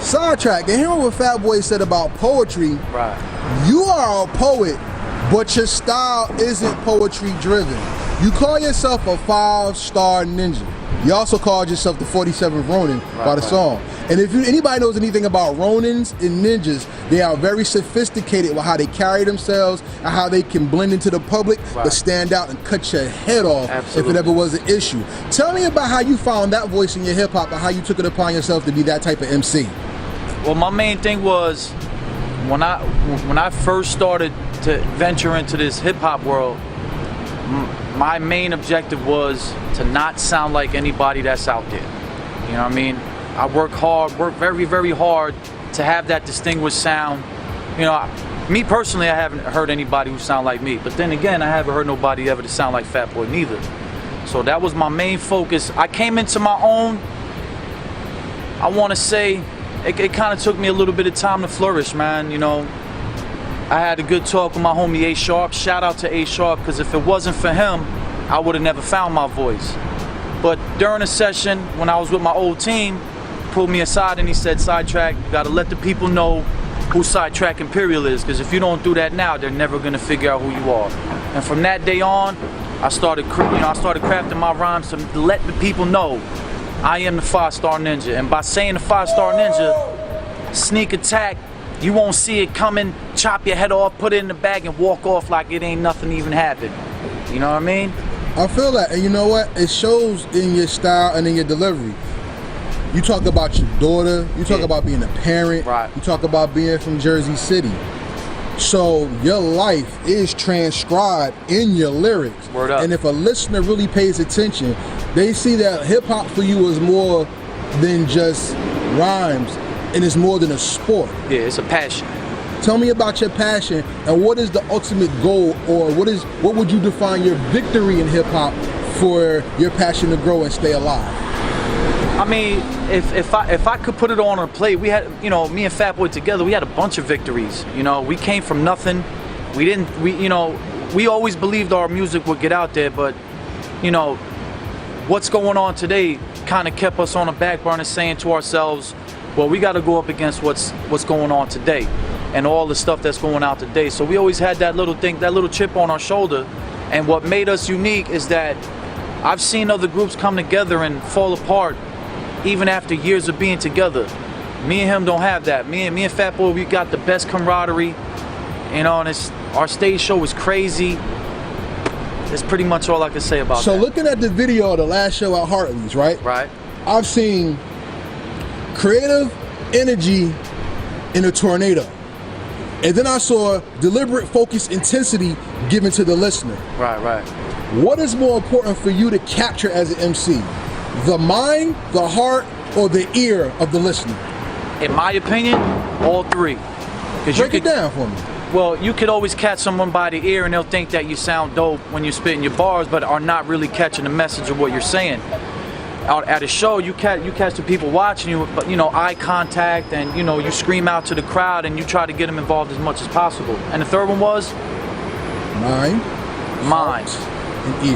Sidetrack, and hearing what Fat Boy said about poetry, Right. you are a poet, but your style isn't poetry driven. You call yourself a 5-star ninja. You also called yourself the 47th Ronin by the song. And if anybody knows anything about Ronins and ninjas, they are very sophisticated with how they carry themselves and how they can blend into the public, but stand out and cut your head off if it ever was an issue. Tell me about how you found that voice in your hip hop and how you took it upon yourself to be that type of MC. Well, my main thing was when I first started to venture into this hip hop world, my main objective was to not sound like anybody that's out there. You know what I mean? I work very, very hard to have that distinguished sound. You know, me personally, I haven't heard anybody who sound like me, but then again, I haven't heard nobody ever to sound like Fat Boy neither. So that was my main focus. I came into my own, I want to say, it kind of took me a little bit of time to flourish, man. You know, I had a good talk with my homie A Sharp. Shout out to A Sharp, because if it wasn't for him, I would have never found my voice. But during a session, when I was with my old team, he pulled me aside and he said, Sidetrack, you gotta let the people know who Sydetrak Imperial is, because if you don't do that now, they're never gonna figure out who you are. And from that day on, I started crafting my rhymes to let the people know I am the 5-star ninja. And by saying the 5-star ninja, sneak attack, you won't see it coming, chop your head off, put it in the bag and walk off like it ain't nothing even happened. You know what I mean? I feel that, and you know what? It shows in your style and in your delivery. You talk about your daughter, you talk about being a parent, you talk about being from Jersey City. So your life is transcribed in your lyrics. Word up. And if a listener really pays attention, they see that hip hop for you is more than just rhymes, and it's more than a sport. Yeah, it's a passion. Tell me about your passion, and what is the ultimate goal, or what would you define your victory in hip hop for your passion to grow and stay alive? I mean, if I could put it on a plate, we had, you know, me and Fat Boy together, we had a bunch of victories. You know, we came from nothing. We always believed our music would get out there, but you know, what's going on today kind of kept us on the back burner, saying to ourselves, well, we got to go up against what's going on today and all the stuff that's going out today. So we always had that little thing, that little chip on our shoulder. And what made us unique is that I've seen other groups come together and fall apart even after years of being together. Me and him don't have that. Me and Fat Boy, we got the best camaraderie. You know, and our stage show was crazy. That's pretty much all I can say about that. So looking at the video of the last show at Hartley's, right? Right. I've seen creative energy in a tornado. And then I saw deliberate focus intensity given to the listener. Right, right. What is more important for you to capture as an MC? The mind, the heart, or the ear of the listener? In my opinion, all three. Break it down for me. Well, you could always catch someone by the ear and they'll think that you sound dope when you're spitting your bars, but are not really catching the message of what you're saying. Out at a show, you catch the people watching you, but you know, eye contact, and you know, you scream out to the crowd and you try to get them involved as much as possible. And the third one was mind.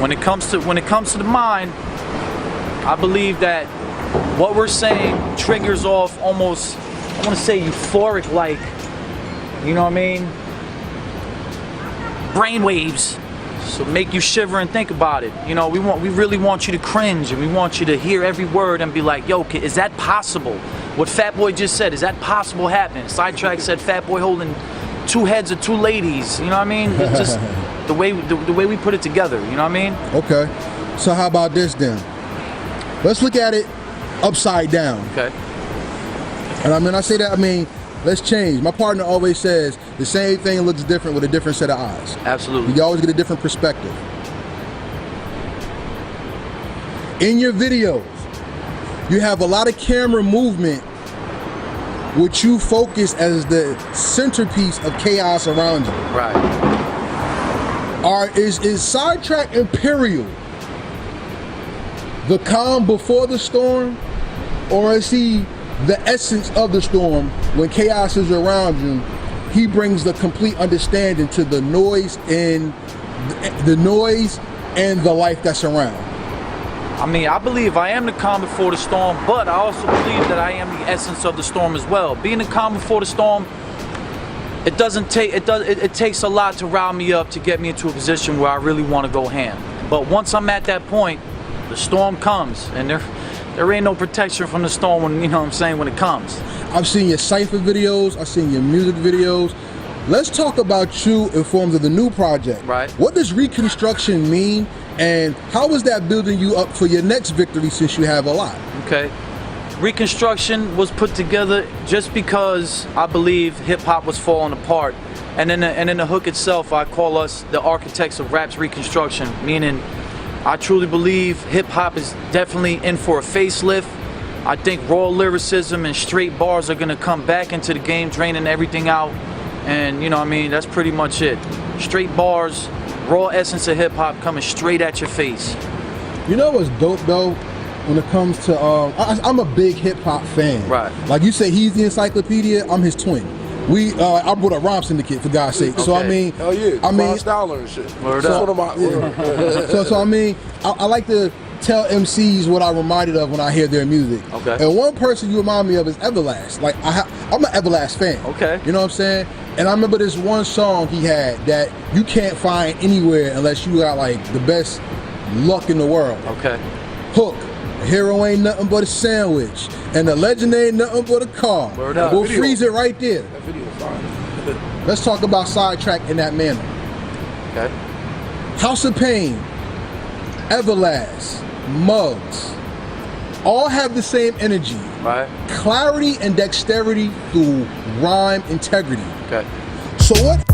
When it comes to the mind, I believe that what we're saying triggers off almost, I want to say euphoric, like, you know what I mean, brainwaves. So make you shiver and think about it. You know, we really want you to cringe, and we want you to hear every word and be like, yo, is that possible? What Fat Boy just said, is that possible happening? Sydetrak said Fat Boy holding 2 heads of 2 ladies. You know what I mean? It's just the way we put it together. You know what I mean? Okay. So how about this then? Let's look at it upside down. Okay. And I mean, I say that, I mean, let's change. My partner always says the same thing looks different with a different set of eyes. Absolutely. You always get a different perspective. In your videos, you have a lot of camera movement, which you focus as the centerpiece of chaos around you. Right. Is Sydetrak Imperial the calm before the storm, or is he the essence of the storm? When chaos is around you, he brings the complete understanding to the noise and the life that's around. I mean, I believe I am the calm before the storm, but I also believe that I am the essence of the storm as well. Being the calm before the storm, it takes a lot to rile me up to get me into a position where I really want to go ham. But once I'm at that point, the storm comes, and there ain't no protection from the storm when, you know what I'm saying, when it comes. I've seen your cypher videos, I've seen your music videos. Let's talk about you in forms of the new project. Right. What does Reconstruction mean, and how is that building you up for your next victory, since you have a lot? Okay. Reconstruction was put together just because I believe hip-hop was falling apart. And in the hook itself, I call us the architects of rap's reconstruction, meaning I truly believe hip-hop is definitely in for a facelift. I think raw lyricism and straight bars are gonna come back into the game, draining everything out. And you know what I mean, that's pretty much it. Straight bars, raw essence of hip-hop coming straight at your face. You know what's dope though? When it comes to, I'm a big hip-hop fan. Right. Like you say, he's the encyclopedia, I'm his twin. I brought a Rhyme Syndicate, for God's sake. Okay. So I mean, Oh yeah, I mean, Styler and shit. Word That's up. one of my. so I mean, I like to tell MCs what I'm reminded of when I hear their music. Okay. And one person you remind me of is Everlast. Like I'm an Everlast fan. Okay. You know what I'm saying? And I remember this one song he had that you can't find anywhere unless you got like the best luck in the world. Okay. Hook. A hero ain't nothing but a sandwich, and the legend ain't nothing but a car. Word up. We'll Video. freeze it right there. That video is fine. Let's talk about Sidetrack in that manner. Okay. House of Pain, Everlast, Muggs, all have the same energy. Right. Clarity and dexterity through rhyme integrity. Okay. So what